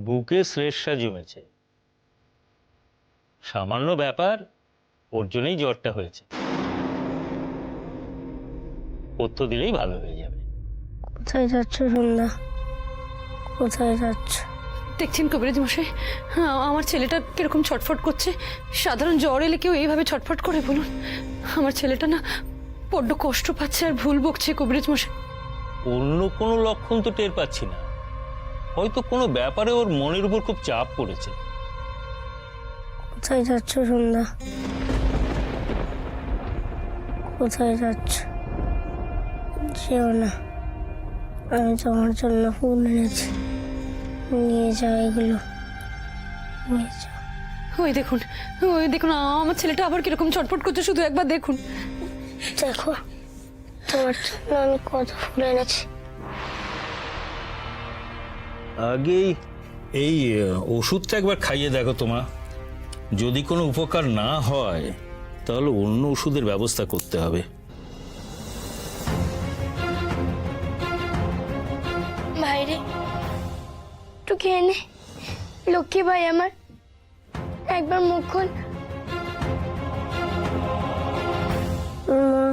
বুকে শ্লেষ্মা জমেছে, সামান্য ব্যাপার, ওর জন্যই জ্বরটা হয়েছে। পথ্য দিলেই ভালো হয়ে যাবে। কোথায় যাচ্ছ সন্ধ্যা? কোথায় যাচ্ছ? দেখছেন কবিরাজ মশাই, আমার ছেলেটা কিরকম ছটফট করছে। সাধারণ জ্বর এলে কেউ এইভাবে ছটফট করে বলুন? আমার ছেলেটা না বড্ড কষ্ট পাচ্ছে আর ভুল বকছে কবিরাজ মশাই। অন্য কোনো লক্ষণ তো টের পাচ্ছি না, হয়তো কোনো ব্যাপারে ওর মনের উপর খুব চাপ পড়েছে। কোথায় যাচ্ছ সন্ধ্যা? কোথায় যাচ্ছ? যেও না, আমি তোমার জন্য ফুল এনেছি, নিয়ে যাও এগুলো, নিয়ে যাও। ওই দেখুন, ওই দেখুন, আমার ছেলেটা আবার কিরকম ছটফট করছে, শুধু একবার দেখুন। দেখো, তোমার জন্য আমি কত ফুল এনেছি। আগেই এই ওষুধটা একবার খাইয়ে দেখো তোমা, যদি কোনো উপকার না হয় তাহলে অন্য ওষুধের ব্যবস্থা করতে হবে। বাইরে একটু খেয়ে নে, লক্ষ্মী ভাই আমার, একবার মুখ খোল। মা,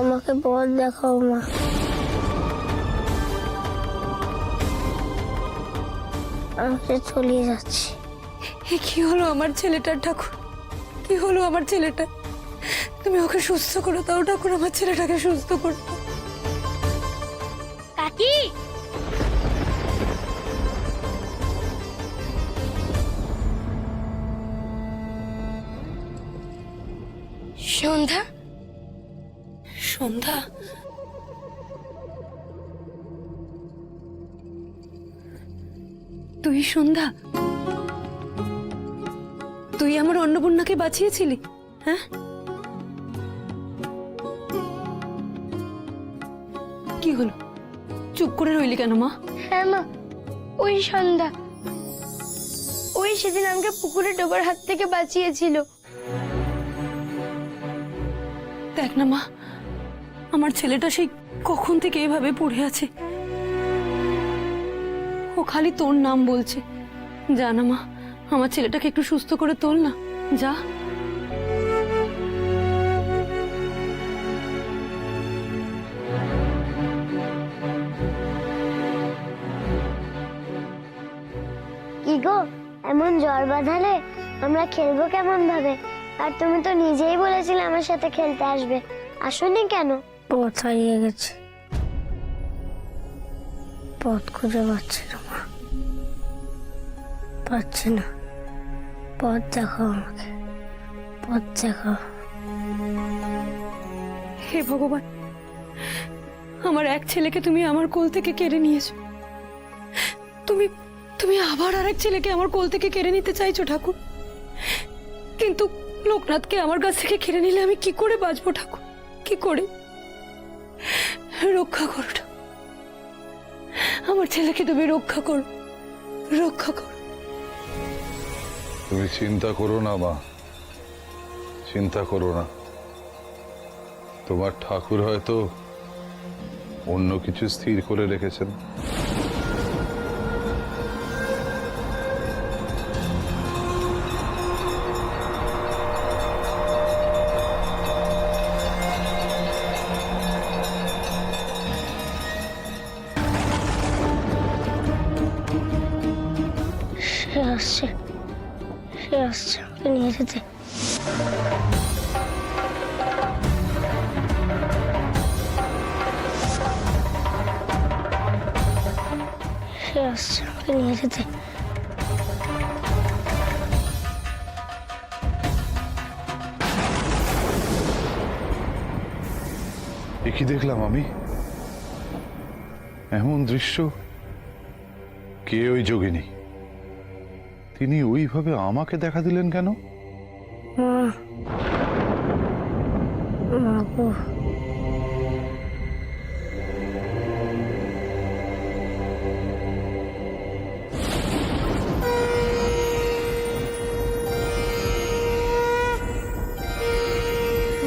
আমাকে পথ দেখাও মা। আমি চলিয়ে যাচ্ছি। কি হলো আমার ছেলেটার ঠাকুর? কি হলো আমার ছেলেটা? তুমি ওকে সুস্থ করে দাও ঠাকুর, আমার ছেলেটাকে সুস্থ করে দাও। কাকি, সন্ধ্যা, সন্ধ্যা, তুই সন্ধ্যা? তুই আমার অন্নপূর্ণাকে বাঁচিয়েছিলি? হ্যাঁ, কি হলো? চুপ করে রইলি কেন মা? হ্যাঁ মা, ওই সন্ধ্যা, ওই সেদিন আমাকে পুকুরে ডোবার হাত থেকে বাঁচিয়েছিল। দেখ না মা, আমার ছেলেটা সেই কখন থেকে এভাবে পড়ে আছে, ও খালি তোর নাম বলছে। যা না মা, আমার ছেলেটাকে একটু সুস্থ করে তোল না, যা। কি গো, এমন জ্বর বাঁধালে আমরা খেলবো কেমন ভাবে? আর তুমি তো নিজেই বলেছিলে আমার সাথে খেলতে আসবে, আসোনি কেন? পথ হারিয়ে গেছে, পথ খুঁজে পাচ্ছি না মা, পাচ্ছি না। পথ দেখাও আমাকে, পথ দেখাও। হে ভগবান, আমার এক ছেলেকে তুমি আমার কোল থেকে কেড়ে নিয়েছো, তুমি তুমি আবার আরেক ছেলেকে আমার কোল থেকে কেড়ে নিতে চাইছো ঠাকুর। কিন্তু লোকনাথকে আমার কাছ থেকে কেড়ে নিলে আমি কি করে বাঁচবো ঠাকুর, কি করে? রক্ষা করো ঠাকুর, আমার ছেলেকে তুমি রক্ষা করো, রক্ষা করো। তুমি চিন্তা করো না মা, চিন্তা করো না। তোমার ঠাকুর হয়তো অন্য কিছু স্থির করে রেখেছেন। সে আসছে, সে আসছে, আমাকে নিয়ে যেতে। সে আসছে, আমাকে নিয়ে যেতে। এ কি দেখলাম আমি? এমন দৃশ্য! কে ওই যোগিনী? তিনি ওইভাবে আমাকে দেখা দিলেন কেন? মা, মা গো,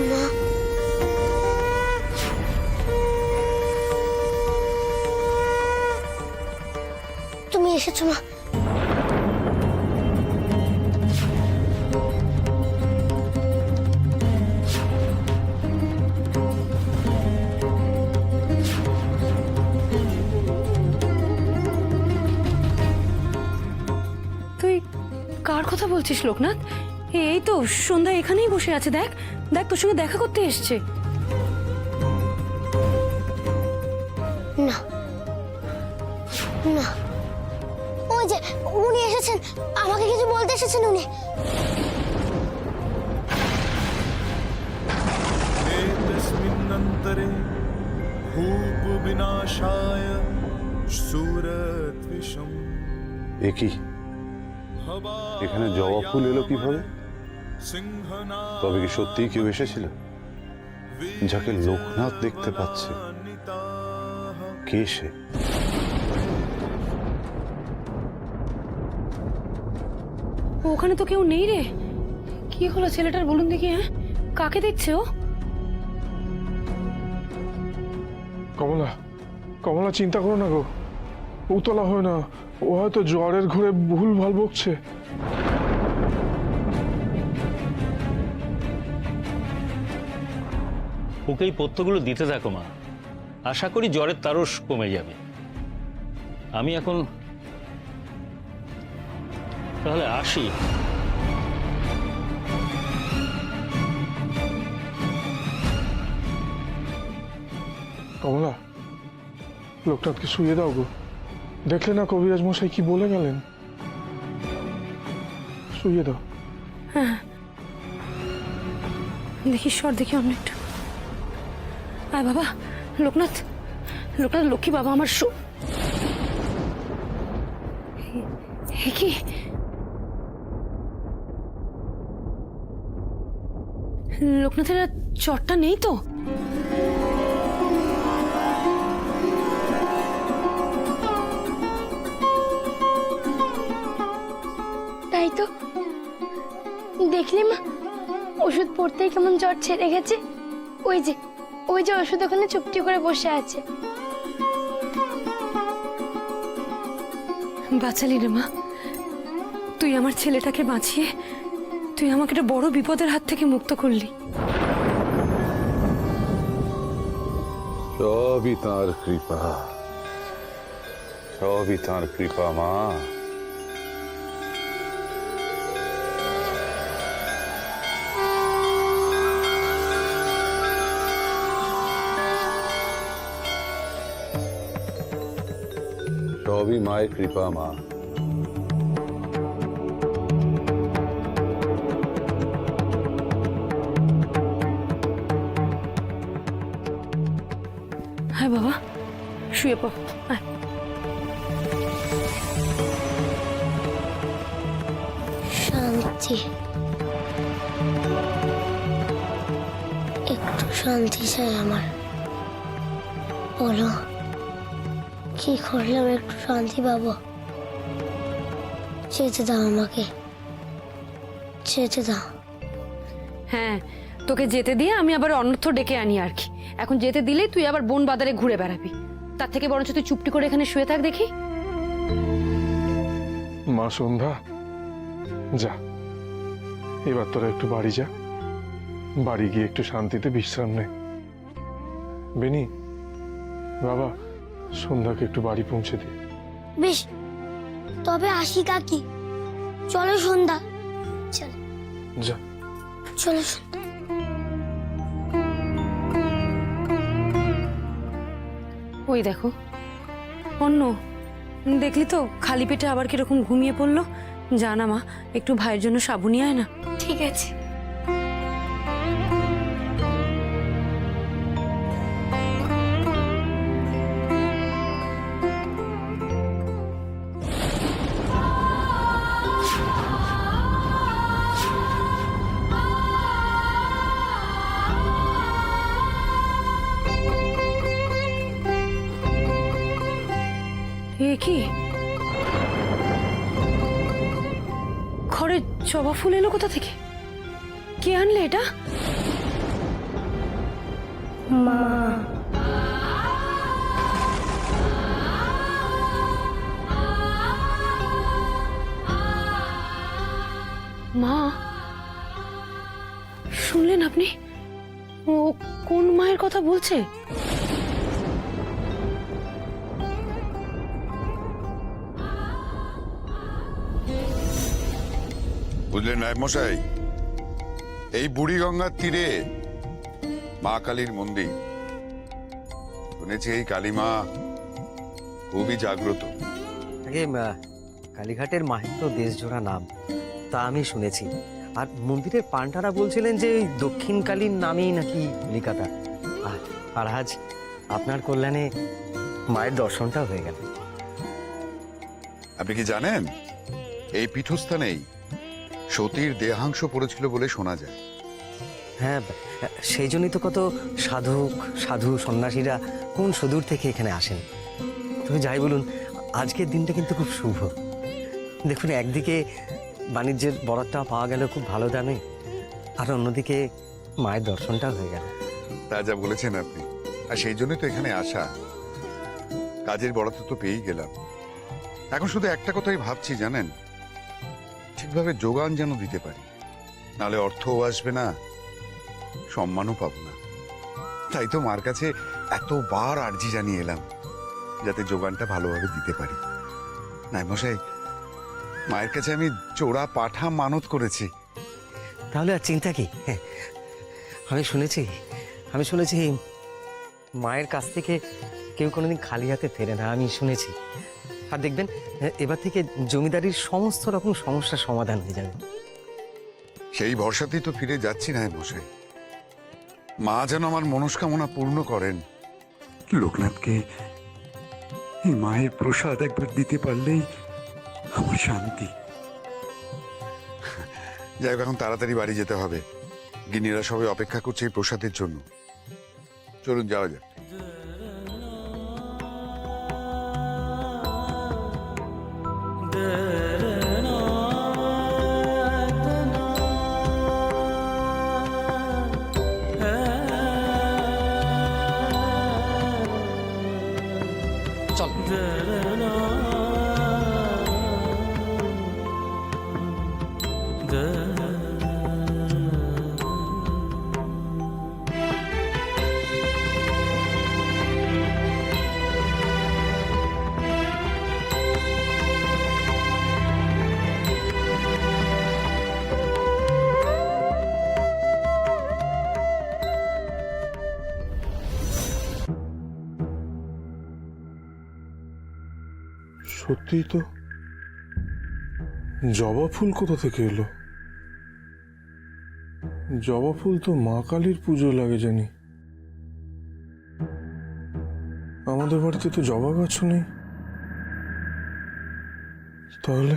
মা, তুমি তুমি এসেছো মা। তুই কার কথা বলছিস লোকনাথ? এই তো সন্ধ্যা এখানেই বসে আছে, দেখ দেখ তোর সঙ্গে দেখা করতে এসছে। না না, ওই যে উনি এসেছেন, আমাকে কিছু বলতে এসেছেন উনি। एतस्मिन्नन्तरे भूपविनाशाय सुरद्विषम् এ কি, এখানে জবা ফুল এলো কিভাবে? তবে কি সত্যিই কেউ এসেছিল যাকে লোকনাথ দেখতে পাচ্ছে? কে সে? ওখানে তো কেউ নেই রে। কি হলো ছেলেটার বলুন দেখি? হ্যাঁ, কাকে দেখছে ও? কমলা, কমলা চিন্তা করো না গো, উতলা হয় না, ও হয়তো জ্বরের ঘরে ভুল ভাল বকছে। ওকে এই পথ্যগুলো দিতে থাকো মা, আশা করি জ্বরের তারস কমে যাবে। আমি এখন তাহলে আসি। কমলা, লোকনাথকে শুয়ে দাও গো, দেখলে না কবিরাজ মশাই কি বলে গেলেন? শুয়ে দাও। দেখি সর, দেখি অন্য একটু। আয় বাবা, লোকনাথ, লোকনাথ লক্ষ্মী বাবা আমার কি লোকনাথের আর চটটা নেই তো? তাই তো দেখলি মা, ওষুধ পড়তেই কেমন জ্বর ছেড়ে গেছে। ওই যে ওষুধ ওখানে চুপটি করে বসে আছে। বাঁচালি রে মা, তুই আমার ছেলেটাকে বাঁচিয়ে তুই আমাকে একটা বড় বিপদের হাত থেকে মুক্ত করলি। সবই তাঁর কৃপা, সবই তাঁর কৃপা মা। সবই মায়ের কৃপা মা। হ্যাঁ বাবা, শুয়ে পড়। আয়। শান্তি, একটু শান্তি চাই আমার। বলো কি করলাম একটু শান্তি পাবো? যেতে দাও আমাকে, যেতে দাও। হ্যাঁ, তোকে যেতে দিয়ে আমি আবার অন্যত্র ডেকে আনি আর কি। এখন যেতে দিলেই তুই আবার বন বাজারে ঘুরে বেড়াবি। তার থেকে বরঞ্চ তুই চুপটি করে এখানে শুয়ে থাক দেখি। মা সন্ধ্যা, যা এবার তোরা একটু বাড়ি যা, বাড়ি গিয়ে একটু শান্তিতে বিশ্রাম নে। বেনি, বাবা, সন্ধ্যাকে একটু বাড়ি পৌঁছে দে। বেশ, তবে আসি কাকি। চলো সন্ধ্যা, চলো যা। চলো সন্ধ্যা। ওই দেখো অন্য, দেখলি তো খালি পেটে আবার কিরকম ঘুমিয়ে পড়লো। জানা মা, একটু ভাইয়ের জন্য সাবু নিয়ে আয় না। ঠিক আছে। এ কি, ঘরে জবা ফুল এলো কোথা থেকে? কে আনলে এটা? মা, মা, শুনলেন আপনি? ও কোন মায়ের কথা বলছে? বুঝলেন নায়ব মশাই, এই বুড়িগঙ্গার তীরে মা কালীর মন্দির। শুনেছি এই কালী মা খুবই জাগ্রত। আগে কালীঘাটের মাহাত্ম্য দেশজোড়া নাম, তা আমি শুনেছি। আর মন্দিরের পান্ডারা বলছিলেন যে ওই দক্ষিণ কালীর নামেই নাকি কলিকাতা। আর আজ আপনার কল্যাণে মায়ের দর্শনটা হয়ে গেল। আপনি কি জানেন এই পীঠস্থানেই সতীর দেহাংশ পড়েছিল বলে শোনা যায়। হ্যাঁ, সেই জন্যই তো কত সাধক সাধু সন্ন্যাসীরা কোন সুদূর থেকে এখানে আসেন। তবে যাই বলুন, আজকের দিনটা কিন্তু খুব শুভ। দেখুন, একদিকে বাণিজ্যের বরাতটা পাওয়া গেল খুব ভালো দামে, আর অন্যদিকে মায়ের দর্শনটা হয়ে গেল। তা যা বলেছেন আপনি, আর সেই জন্যই তো এখানে আসা। কাজের বরাত তো পেয়েই গেলাম। এখন শুধু একটা কথাই ভাবছি জানেন, ঠিকভাবে যোগান যেন দিতে পারি, নালে অর্থও আসবে না, সম্মানও পাবো না। তাই তো মার কাছে এতবার আর্জি জানিয়ে এলাম যাতে যোগানটা ভালোভাবে দিতে পারি। নাই মশাই, মায়ের কাছে আমি চোরা পাঠা মানত করেছি। তাহলে আর চিন্তা কি? আমি শুনেছি মায়ের কাছ থেকে কেউ কোনোদিন খালি হাতে ফেরে না, আমি শুনেছি। আর দেখবেন, এবার থেকে জমিদারির সমস্ত রকম সমস্যার সমাধান হয়ে যাবে। সেই ভরসাতেই তো ফিরে যাচ্ছি না মশাই। মা যেন আমার মনস্কামনা পূর্ণ করেন। লোকনাথকে এই মায়ের প্রসাদ একবার দিতে পারলেই আমার শান্তি। যাই হোক, এখন তাড়াতাড়ি বাড়ি যেতে হবে। গিন্নিরা সবাই অপেক্ষা করছে এই প্রসাদের জন্য। চলুন যাওয়া যাক। সত্যিই তো, জবা ফুল কোথা থেকে এলো? জবা ফুল তো মা কালীর পুজো লাগে জানি। আমাদের বাড়িতে তো জবা গাছও নেই। তাহলে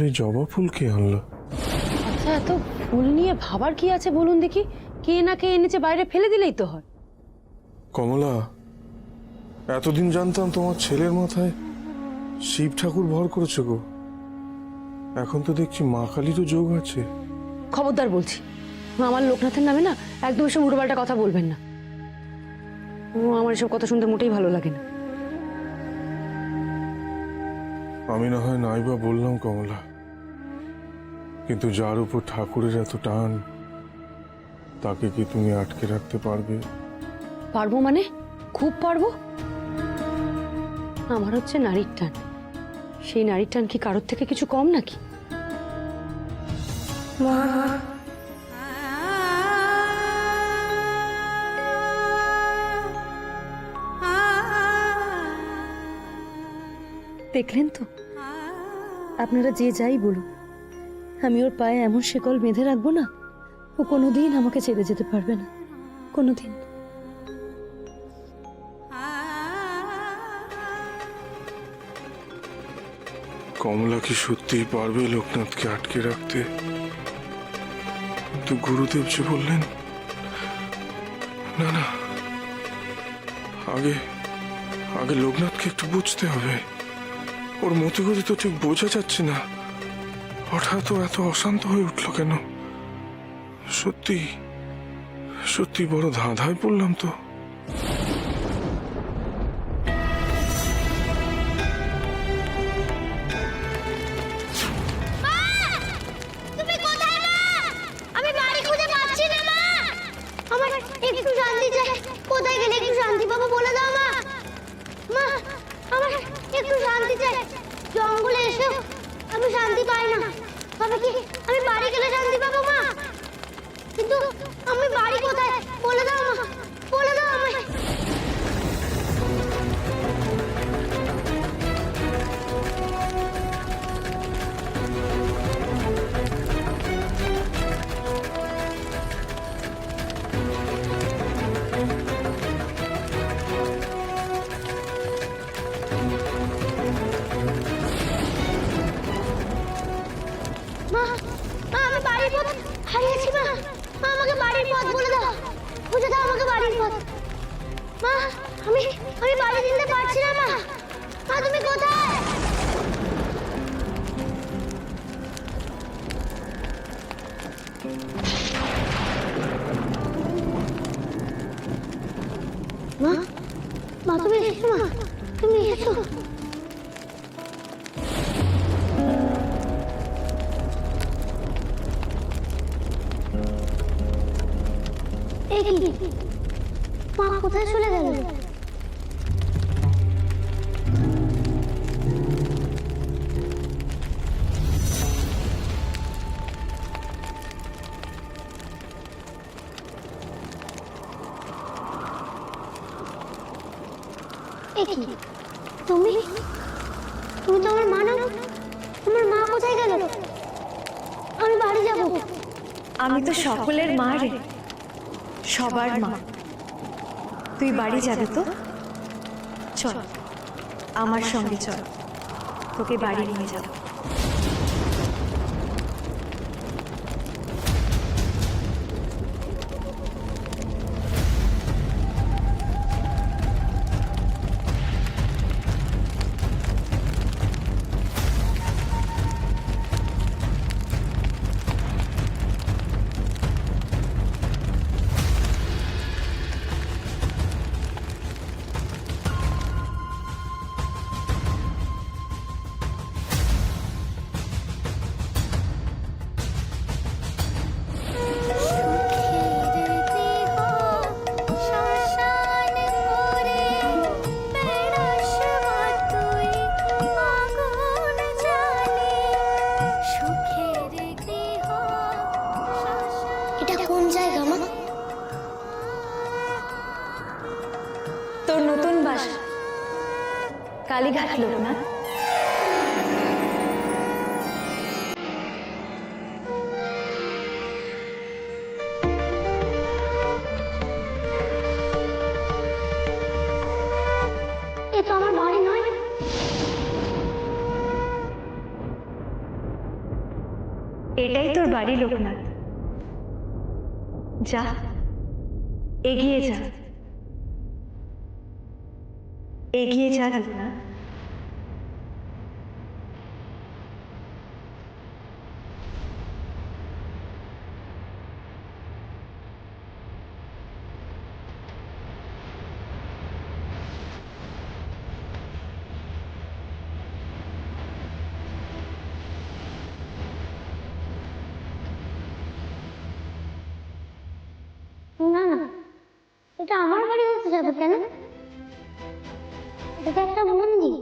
এই জবা ফুল কে আনলো? আচ্ছা, এত ফুল নিয়ে ভাবার কি আছে বলুন দেখি? কে না কে এনেছে বাইরে ফেলে দিলেই তো হয়। কমলা, এতদিন জানতাম তোমার ছেলের মাথায় শিব ঠাকুর ভর করেছে গো। এখন তো দেখছি মা কালীরও যোগ আছে। খবরদার বলছি, আমার লোকনাথের নামে না একদম এসব উল্টোপাল্টা কথা বলবেন না। আমার এসব কথা শুনতে মোটেই ভালো লাগে না। আমি না হয় নাইবা বললাম কমলা, কিন্তু যার উপর ঠাকুরের এত টান, তাকে কি তুমি আটকে রাখতে পারবে? পারবো মানে? খুব পারবো। আমার হচ্ছে নারীর টান। সেই নারীর টান কি কারোর থেকে কিছু কম নাকি? দেখলেন তো, আপনারা যে যাই বলুন, আমি ওর পায়ে এমন শেকল বেঁধে রাখবো না, ও কোনোদিন আমাকে ছেড়ে যেতে পারবে না, কোনোদিন। কমলা কি সত্যিই পারবে লোকনাথকে আটকে রাখতে? কিন্তু গুরুদেব যে বললেন, না না, আগে লোকনাথকে একটু বুঝতে হবে। ওর মতিগতি তো ঠিক বোঝা যাচ্ছে না। হঠাৎ ও এত অশান্ত হয়ে উঠলো কেন? সত্যি বড় ধাঁধায় পড়লাম তো। চাই। জঙ্গলে এসে আমি শান্তি পাই না। তবে কি আমি বাড়ি গেলে শান্তি পাবো মা? কিন্তু আমি বাড়ি কোথায় বলে দাও মা, বলে দাও আমায়। মা, মা আমি বাড়ির পথ হারিয়েছি মা। মা আমাকে বাড়ির পথ বলে দাও, বুঝে দাও আমাকে বাড়ির পথ। মা আমি আমি বাড়ি যেতে পারছি না মা। মা তুমি কোথায়? মা, মা তুমি এসো মা, তুমি এসো। এ কি? মা কোথায় চলে গেল? এ কি? তুমি তুমি তো আমার মা না? তোমার মা কোথায় গেল? আমি বাড়ি যাব। আমি তো সকলের মা রে, সবার মা। তুই বাড়ি যাবি তো? চল আমার সঙ্গে চল, তোকে বাড়ি নিয়ে যাব। এটা কোন জায়গা মা? তোর নতুন বাসা, কালীঘাট লোকনাথ। এ তো আমার বাড়ি নয়। এটাই তোর বাড়ি লোকনাথ। যা, এগিয়ে যা, এগিয়ে যা লোকনাথ। না না, এটা আমার বাড়ি হতে যাবে কেন? এটা একটা মন্দির।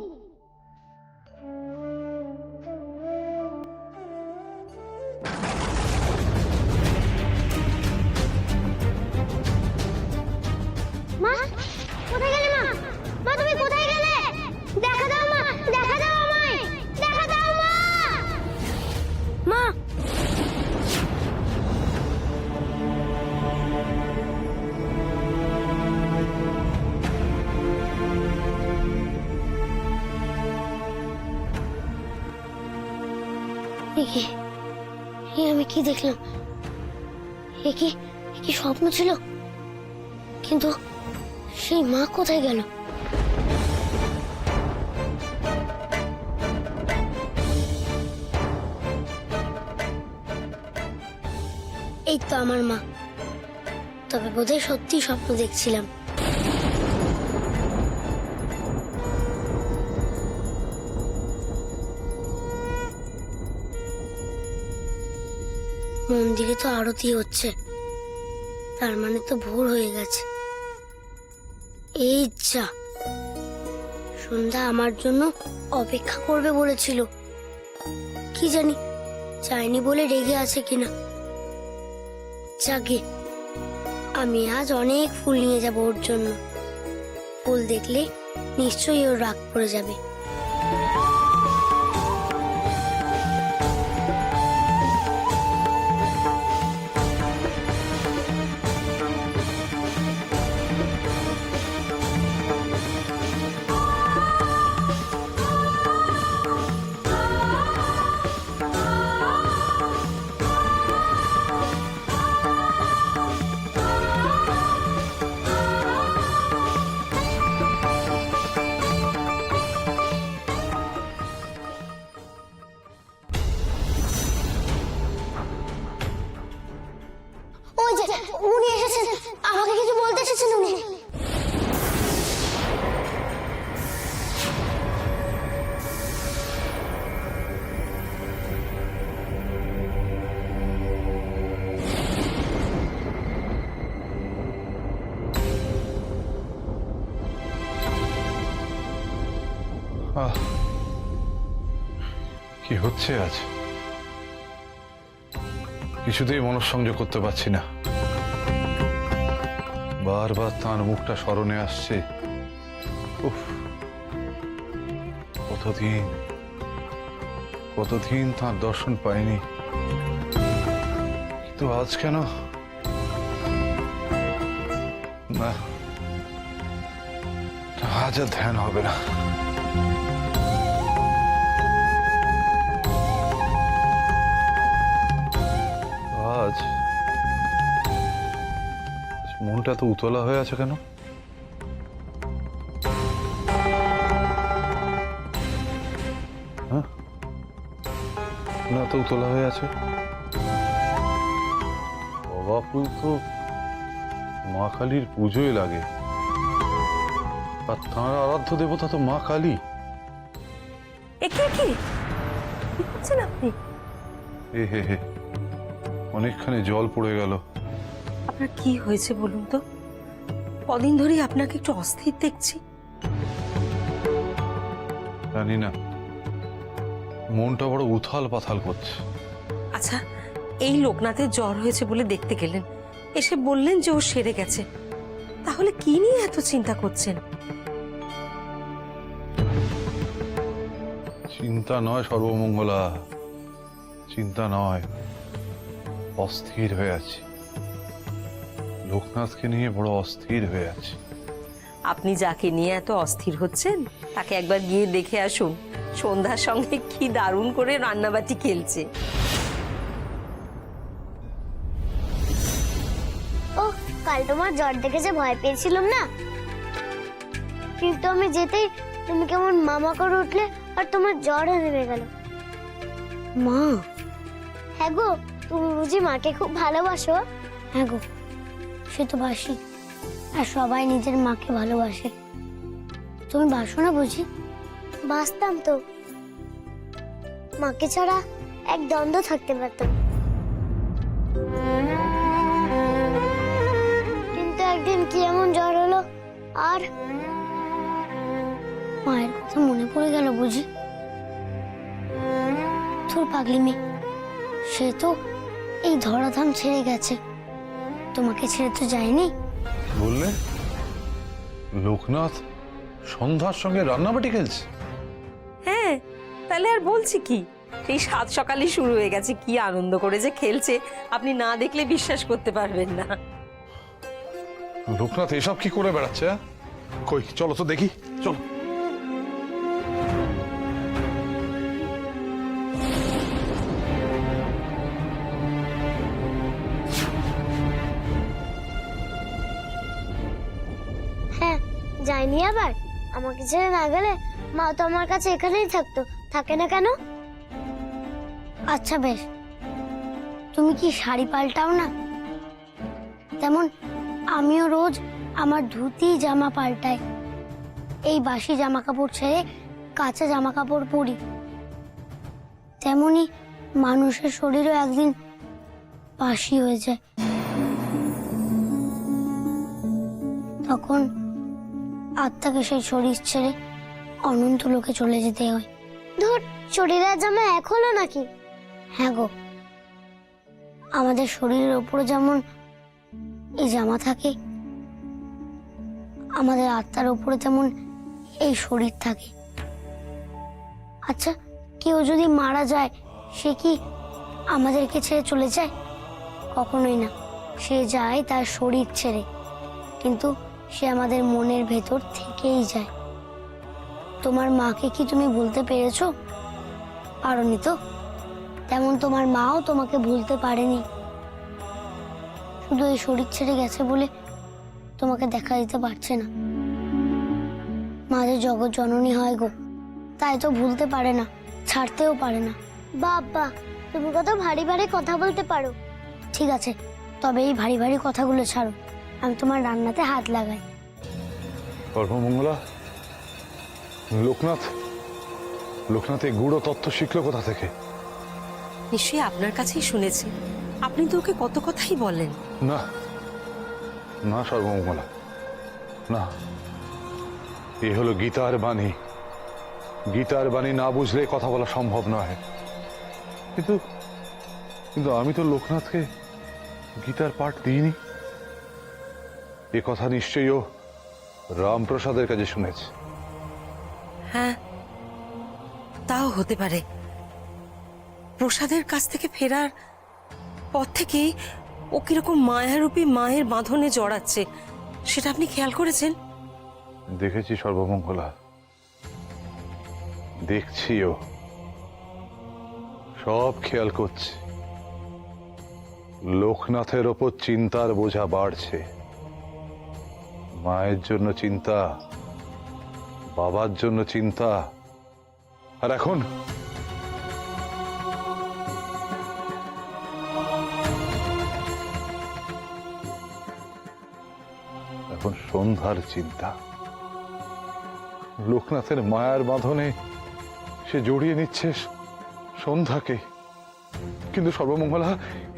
মা কোথায় গেলে মা? মা তুমি কোথায় গেলে? দেখা দাও মা, দেখা দাও আমায়, দেখা দাও মা। মা আমি কি দেখলাম? এ কি স্বপ্ন ছিল? কিন্তু সেই মা কোথায় গেল? এই তো আমার মা। তবে বোধহয় সত্যি স্বপ্ন দেখছিলাম। মন্দিরে তো আরতি হচ্ছে, তার মানে তো ভোর হয়ে গেছে। এই যা, সন্ধ্যা আমার জন্য অপেক্ষা করবে বলেছিল। কি জানি চাইনি বলে রেগে আছে কিনা। যাকে আমি আজ অনেক ফুল নিয়ে যাব ওর জন্য। ফুল দেখলে নিশ্চয়ই ওর রাগ পড়ে যাবে। ওই যে উনি এসেছেন, আমাকে কিছু বলতে এসেছেন উনি। আহ, কি হচ্ছে আজ? কিছুতেই মনঃসংযোগ করতে পারছি না। বারবার তার মুখটা স্মরণে আসছে। উফ, কতদিন তার দর্শন পাইনি, কিন্তু আজ কেন? না, আজ আর ধ্যান হবে না। আজ মনটা তো উতলা হয়ে আছে কেন? হ্যাঁ, না তো উতলা হয়ে আছে। জবা ফুল তো মা কালীর পুজোয় লাগে, আর তাঁর আরাধ্য দেবতা তো মা কালী। একে কি করছেন আপনি? এ হে হে, অনেকখানি জল পড়ে গেল। আপনার কি হয়েছে বলুন তো? কদিন ধরেই আপনাকে একটু অস্থির দেখছি। জানি না, মনটা বড় উথাল পাথাল করছে। আচ্ছা, এই লোকনাথের জ্বর হয়েছে বলে দেখতে গেলেন, এসে বললেন যে ও সেরে গেছে, তাহলে কি নিয়ে এত চিন্তা করছেন? চিন্তা নয় সর্বমঙ্গলা, চিন্তা নয়, অস্থির হয়ে আছি। লোকনাথকে নিয়ে বড় অস্থির হয়ে আছি। আপনি যাকে নিয়ে এত অস্থির হচ্ছেন তাকে একবার গিয়ে দেখে আসুন। সন্ধ্যার সঙ্গে কি দারুণ করে রান্নাবাটি খেলছে। ও, কাল তোমার জ্বর দেখে যে ভয় পেয়েছিলাম না, কিন্তু আমি যেতেই তুমি কেমন মামা করে উঠলে আর তোমার জ্বরও নেমে গেল। মা, হ্যাঁ গো, তুমি বুঝি মাকে খুব ভালোবাসো? হ্যাঁ গো, সে তো বাসি, আর সবাই নিজের মাকে ভালোবাসে। তুমি বাসো না বুঝি? বাসতাম তো, মাকে ছাড়া এক দ্বন্দ্ব থাকতে পারতাম। কিন্তু একদিন কি এমন জ্বর হলো, আর মায়ের কথা মনে পড়ে গেল বুঝি। তোর পাগলি মেয়ে, সে তো এই ধরাধাম ছেড়ে গেছে, তোমাকে ছেড়ে তো যায়নি। বললে লোকনাথ সন্ধ্যার সঙ্গে রান্নাবাটি খেলছে? হ্যাঁ, তাহলে আর বলছি কি, এই সাত সকালই শুরু হয়ে গেছে। কি আনন্দ করে যে খেলছে, আপনি না দেখলে বিশ্বাস করতে পারবেন না। লোকনাথ এসব কি করে বেড়াচ্ছে? কই, চলো তো দেখি, চলো। হ্যাঁ, যাইনি আবার। আমাকে ছেড়ে না গেলে মা তো আমার কাছে এখানেই থাকতো, থাকে না কেন? আচ্ছা বেশ, তুমি কি শাড়ি পাল্টাও না? তেমন আমিও রোজ আমার ধুতি জামা পাল্টাই। এই বাসি জামা কাপড় ছেড়ে কাঁচা জামা কাপড় পরি। তেমনি মানুষের শরীরও একদিন বাসি হয়ে যায়, তখন আত্মাকে সেই শরীর ছেড়ে অনন্ত লোকে চলে যেতে হয়। ধর, শরীর আর জামা এক হলো নাকি? হ্যাঁ গো, আমাদের শরীরের ওপরে যেমন এই জামা থাকে, আমাদের আত্মার ওপরে তেমন এই শরীর থাকে। আচ্ছা, কেউ যদি মারা যায় সে কি আমাদেরকে ছেড়ে চলে যায়? কখনোই না। সে যায় তার শরীর ছেড়ে, কিন্তু সে আমাদের মনের ভেতর থেকেই যায়। তোমার মাকে কি তুমি ভুলতে পেরেছো? পারোনি তো। তেমন তোমার মাও তোমাকে ভুলতে পারেনি। শুধু এই শরীর ছেড়ে গেছে বলে তোমাকে দেখা দিতে পারছে না। মাঝে জগৎ জননী হয় গো, তাই তো ভুলতে পারে না, ছাড়তেও পারে না। বাবা, তুমি কত ভারী ভারী কথা বলতে পারো। ঠিক আছে, তবে এই ভারী ভারী কথাগুলো ছাড়ো, আমি তোমার রান্নাতে হাত লাগাই। সর্বমঙ্গলা, লোকনাথ এই গূঢ় তত্ত্ব শিখলো কোথা থেকে? নিশ্চয়ই আপনার কাছেই শুনেছি। আপনি তো ওকে কত কথাই বলেন। না না সর্বমঙ্গলা, না, এ হলো গীতার বাণী। গীতার বাণী না বুঝলে কথা বলা সম্ভব নয়। কিন্তু কিন্তু আমি তো লোকনাথকে গীতার পাঠ দিইনি। এ কথা নিশ্চয়ই ও রামপ্রসাদের কাছে শুনেছে। হ্যাঁ, তাও হতে পারে। প্রসাদের কাছ থেকে ফেরার পর থেকেই ও কিরকম মায়ারূপী মায়ের বাঁধনে জড়াচ্ছে, সেটা আপনি খেয়াল করেছেন? দেখেছি সর্বমঙ্গলা, দেখছিও, সব খেয়াল করছি। লোকনাথের ওপর চিন্তার বোঝা বাড়ছে। মায়ের জন্য চিন্তা, বাবার জন্য চিন্তা, আর এখন সন্ধ্যার চিন্তা। লোকনাথের মায়ার বাঁধনে সে জড়িয়ে নিচ্ছে সন্ধ্যাকে। কিন্তু সর্বমঙ্গলা,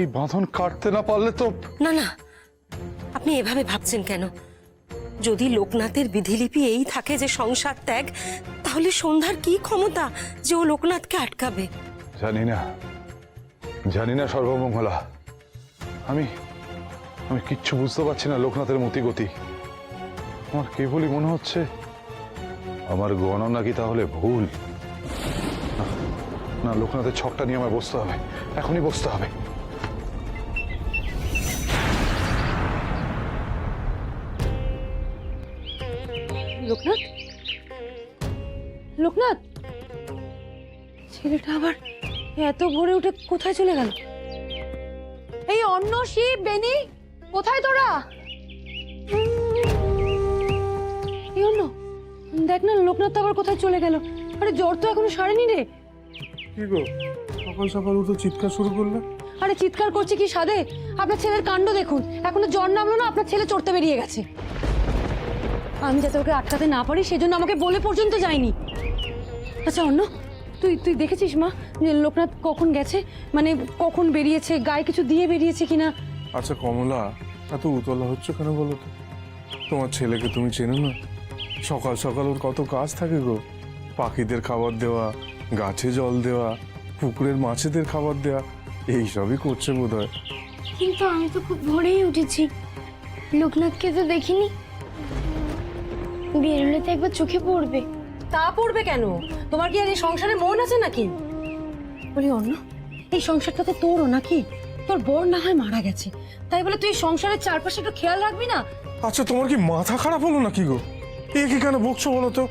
এই বাঁধন কাটতে না পারলে তো। না না, আপনি এভাবে ভাবছেন কেন? যদি লোকনাথের বিধিলিপি এই থাকে যে সংসার ত্যাগ, তাহলে সন্ধ্যার কি ক্ষমতা যে ও লোকনাথকে আটকাবে? জানি না সর্বমঙ্গলা, আমি কিচ্ছু বুঝতে পারছি না লোকনাথের মতিগতি। আমার কেবলই মনে হচ্ছে আমার গণনা কি তাহলে ভুল? না, লোকনাথের ছকটা নিয়ে আমায় বসতে হবে, এখনই বসতে হবে। লোকনাথ, লোকনাথ, ছেলেটা আবার এত ভোরে উঠে কোথায় চলে গেল? এই অন্য শিব, বেনি, কোথায় তোরা? এই অন্য, দেখ না, লোকনাথ তো আবার কোথায় চলে গেল। আরে জ্বর তো এখনো সারেনি রে। কি গো, সকাল সকাল উঠে চিৎকার শুরু করলে? আরে চিৎকার করছে কি সাধে? আপনার ছেলের কাণ্ড দেখুন, এখনো জ্বর নামলো না, আপনার ছেলে চড়তে বেরিয়ে গেছে। আমি যাতে ওকে আটকাতে না পারি সেজন্য আমাকে বলে পর্যন্ত যায়নি। আচ্ছা অন্য, তুই দেখেছিস মা যে লোকনাথ কখন গেছে? মানে কখন বেরিয়েছে, গায়ে কিছু দিয়ে বেরিয়েছে কিনা? আচ্ছা কমলা, এত উতলা হচ্ছে কেন বলো তো? তোমার ছেলেকে তুমি চেনো না? সকাল সকাল ওর কত কাজ থাকে গো। পাখিদের খাবার দেওয়া, গাছে জল দেওয়া, পুকুরের মাছেদের খাবার দেওয়া, এইসবই করছে বোধহয়। কিন্তু আমি তো খুব ভোরেই উঠেছি, লোকনাথকে তো দেখিনি। বেরোলে তো একবার চোখে পড়বে। তা পড়বে কেন? তোমার কি আর এই সংসারে মন আছে নাকি? বলি অন্য, এই সংসারটা তো তোরও নাকি? তোর বর না হয় মারা গেছে, তাই বলে তুই এই সংসারের চারপাশে একটু খেয়াল রাখবি না? আচ্ছা তোমার কি মাথা খারাপ হলো নাকি গো? এ কি কেন বকছো বলো তো?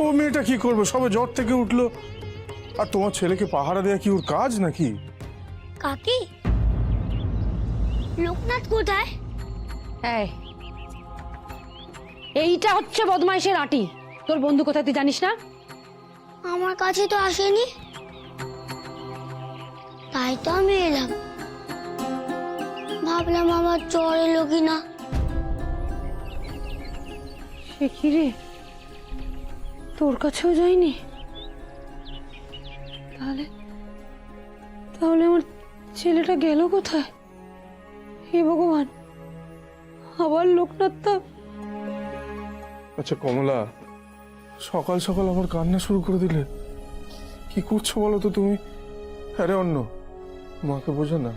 ও মেয়েটা কি করবে, সবে জ্বর থেকে উঠলো। আর তোমার ছেলেকে পাহারা দেয়া কি ওর কাজ নাকি? কাকি, লোকনাথ কোথায়? এইটা হচ্ছে বদমাইশের আঁটি। তোর বন্ধু কোথায় তুই জানিস না? আমার কাছে তো আসেনি, তাই তো আমি এলাম। ভাবলাম আমার জ্বর এলো কিনা। সে কি রে, তোর কাছেও যায়নি? তাহলে আমার ছেলেটা গেল কোথায়? হে ভগবান, আবার লোকনাথটা। আচ্ছা কমলা, সকাল সকাল আবার কান্না শুরু করে দিলে। কি করছো বলো তো তুমি? আরে অন্য, মাকে বোঝো না।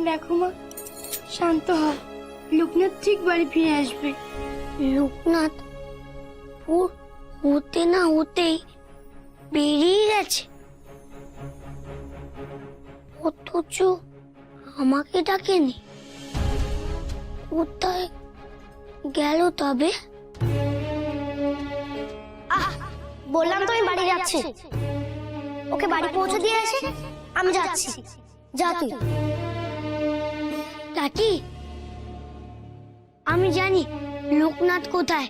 দেখো মা, শান্ত হও, লোকনাথ ঠিক বাড়ি ফিরে আসবে। লোকনাথ হতে না হতেই বেরিয়ে গেছে, অথচ আমাকে ডাকেনি। কোথায় গেল তবে? বললাম তো আমি বাড়ি যাচ্ছি, ওকে বাড়ি পৌঁছে দিয়ে আসি, আমি যাচ্ছি। যা তুই। কাকি, আমি জানি লোকনাথ কোথায়।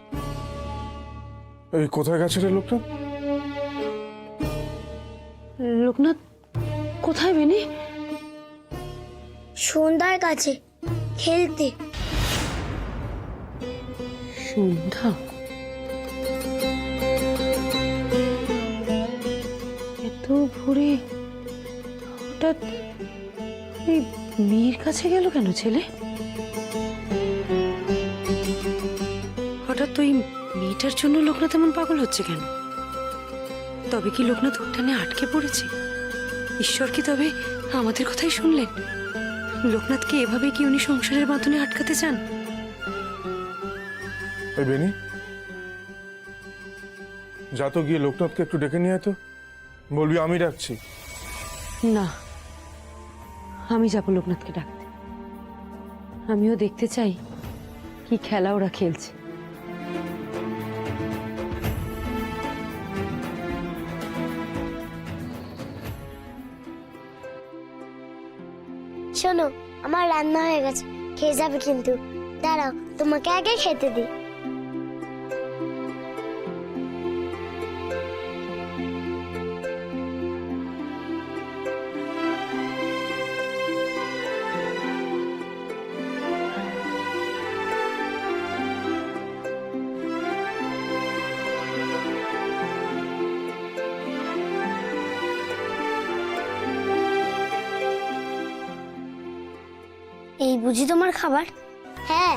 এই কোথায় গেছে রে লোকটা? লোকনাথ কোথায় বেনি? সন্ধ্যার কাছে খেলতে। সন্ধ্যা? এত ভোরে হঠাৎ এই মেয়ের কাছে গেল কেন ছেলে? হঠাৎ ওই মেয়েটার জন্য লোকনাথ এমন পাগল হচ্ছে কেন? তবে কি লোকনাথ উঠানে আটকে পড়েছে? ঈশ্বর কি তবে আমাদের কথাই শুনলেন? লোকনাথকে এভাবে কি উনি সংসারের বাঁধনে আটকাতে চান? এই বেনি, যা তো গিয়ে লোকনাথকে একটু ডেকে নিয়ে আয় তো। বলবি আমি ডাকছি। না, আমি যাবো লোকনাথকে ডাকতে। আমিও দেখতে চাই কি খেলা ওরা খেলছে। শোনো, আমার রান্না হয়ে গেছে, খেয়ে যাবে কিন্তু। দাঁড়াও, তোমাকে আগে খেতে দিই। এই বুঝি তোমার খাবার? হ্যাঁ।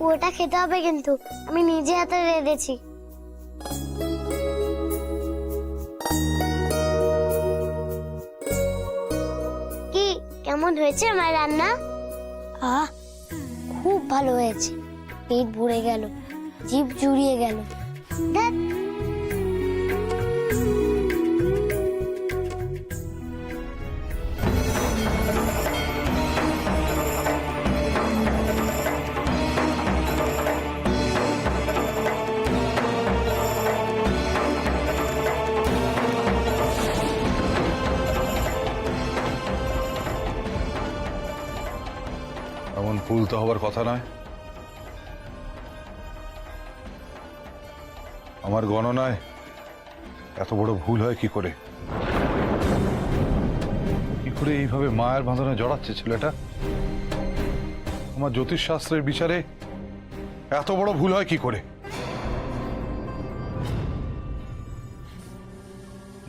ওটা খেতে হবে কিন্তু, আমি নিজে হাতে রেঁধেছি। কি কেমন হয়েছে আমার রান্না? খুব ভালো হয়েছে। পেট ভরে গেল, জিভ জুড়িয়ে গেল। ধ্যাৎ। এমন ভুল তো হবার কথা নয়। আমার গণনায় এত বড় ভুল হয় কি করে? কি করে এইভাবে মায়ের বাঁধনে জড়াচ্ছে ছেলেটা? আমার জ্যোতিষশাস্ত্রের বিচারে এত বড় ভুল হয় কি করে?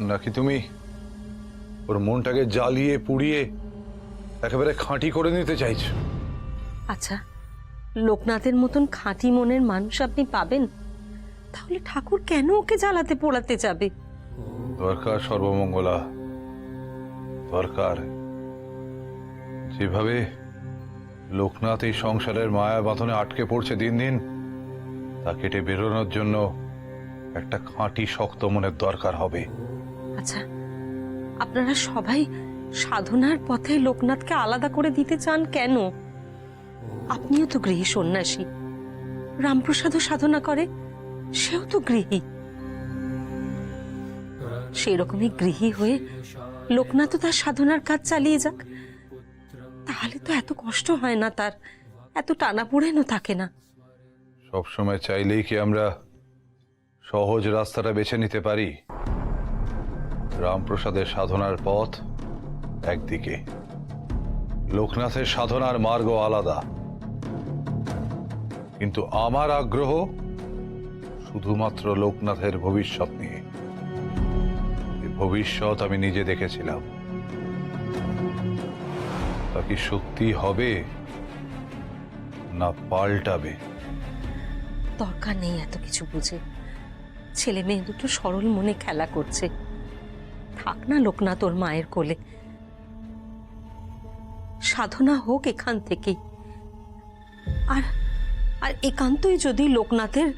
নাকি তুমি ওর মনটাকে জ্বালিয়ে পুড়িয়ে একেবারে খাঁটি করে নিতে চাইছো? আচ্ছা, লোকনাথের মতন খাঁটি মনের মানুষ আপনি পাবেন? তাহলে ঠাকুর কেন ওকে জ্বালাতে পোড়াতে যাবে? দরকার সর্বমঙ্গলা, দরকার। যেভাবে লোকনাথ এই সংসারের মায়া বাঁধনে আটকে পড়ছে দিন দিন, তা কেটে বেরোনোর জন্য একটা খাঁটি শক্ত মনের দরকার হবে। আচ্ছা, আপনারা সবাই সাধনার পথে লোকনাথকে আলাদা করে দিতে চান কেন? আপনিও তো গৃহী সন্ন্যাসী, রামপ্রসাদও সাধনা করে, সেও তো গৃহী। সেই রকমই গৃহী হয়ে লোকনাথ তার সাধনার কাজ চালিয়ে যাক, তাহলে তো এত কষ্ট হয় না, তার এত টানাপোড়েনও থাকে না। সবসময় চাইলেই কি আমরা সহজ রাস্তাটা বেছে নিতে পারি? রামপ্রসাদের সাধনার পথ একদিকে, লোকনাথের সাধনার মার্গ আলাদা। কিন্তু আমার আগ্রহ শুধুমাত্র লোকনাথের ভবিষ্যৎ নিয়ে। ভবিষ্যৎ আমি নিজে দেখেছিলাম। তা কি সত্যি হবে না পাল্টাবে? দরকার নেই এত কিছু বুঝে। ছেলে মেয়ে দুটো সরল মনে খেলা করছে, থাক না লোকনাথ ওর মায়ের কোলে। সাধনা হোক এখান থেকেই। আর আর একান্তই যদি লোকনাথের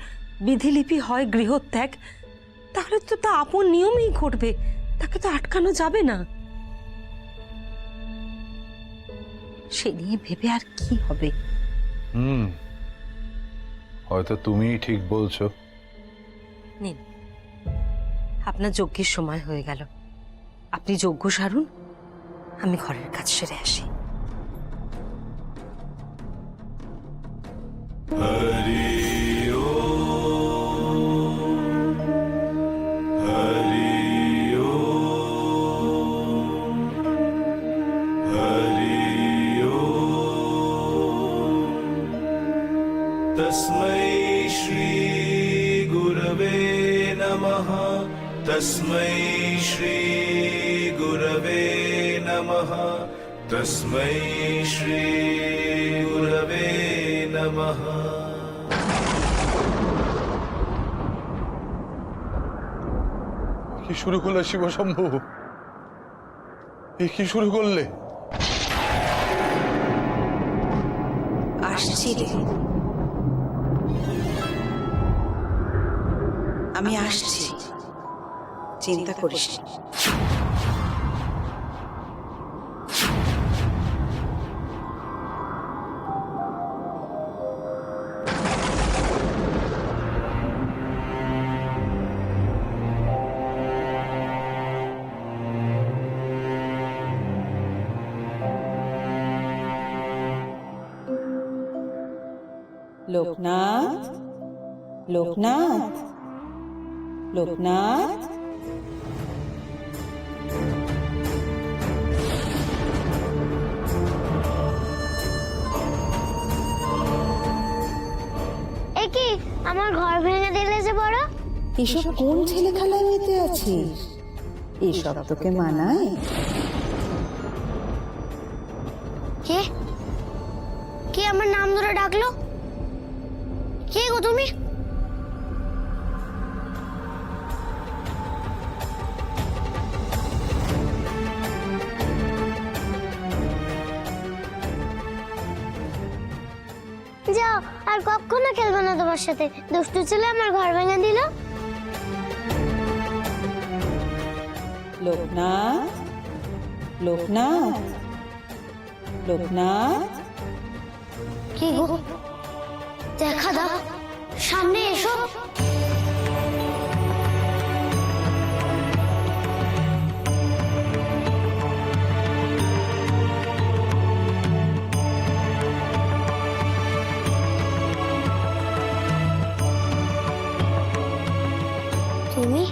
বিধিলিপি হয় গৃহত্যাগ, তাহলে তো তা আপন নিয়মেই ঘটবে, তাকে তো আটকানো যাবে না। সে নিয়ে ভেবে আর কি হবে? হয়তো তুমিই ঠিক বলছো। নিন, আপনার যজ্ঞের সময় হয়ে গেল, আপনি যজ্ঞ সারুন, আমি ঘরের কাজ সেরে আসি। तस्मै श्री गुरवे नमः। तस्मै श्री गुरवे नमः। तस्मै श्री गुरवे नमः। কি শুরু করলে শিবশম্ভু? কি শুরু করলে? আসছি রে, আমি আসছি, চিন্তা করিস না। লোকনাথ, লোকনাথ, লোকনাথ, এ কি আমার ঘর ভেঙে দিলে যে বড়? এসব কোন ছেলে খেলায় মেতে আছিস? এসব তোকে মানায়? কে কে আমার নাম ধরে ডাকলো? কে গো তুমি? যাও, আর কখনো খেলবো না তোমার সাথে। দুষ্টু ছেলে আমার ঘর ভেঙে দিল। লোকনাথ, লোকনাথ, লোকনাথ, কি গো, দেখা দাও, সামনে এসো। তুমি?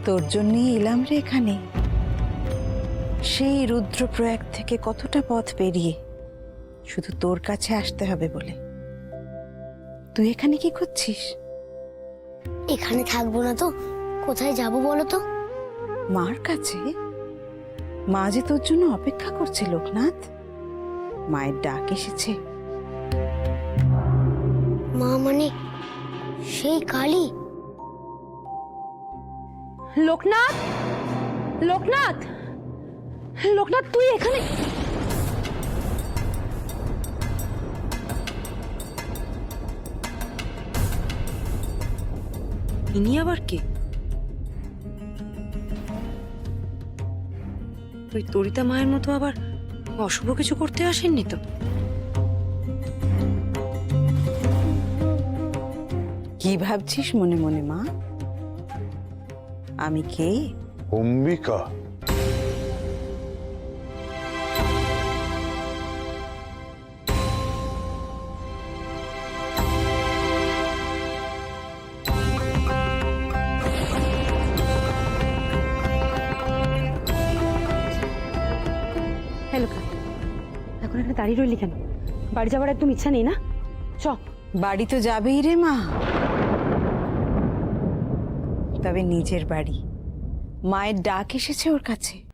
তোর জন্যই এলাম রে এখানে। সেই রুদ্রপ্রয়াগ থেকে কতটা পথ পেরিয়ে শুধু তোর কাছে আসতে হবে বলে। তুই এখানে কি করছিস? এখানে থাকবো না তো কোথায় যাব বলো তো? মার কাছে? মা যে তোর জন্য অপেক্ষা করছে লোকনাথ। মায়ের ডাক এসেছে। মা মানে সেই কালী? লোকনাথ, লোকনাথ, লোকনাথ, তুই এখানে? ইনি আবার কে? ওই তরিতা মায়ের মতো আবার অশুভ কিছু করতে আসেননি তো? কি ভাবছিস মনে মনে মা? আমি কে? অম্বিকা। হ্যালো, এখন এখানে দাঁড়িয়ে রইলি কেন? বাড়ি যাওয়ার একদম ইচ্ছা নেই না? চ। বাড়ি তো যাবেই রে মা, তবে নিজের বাড়ি, মায়ের ডাক এসেছে ওর কাছে?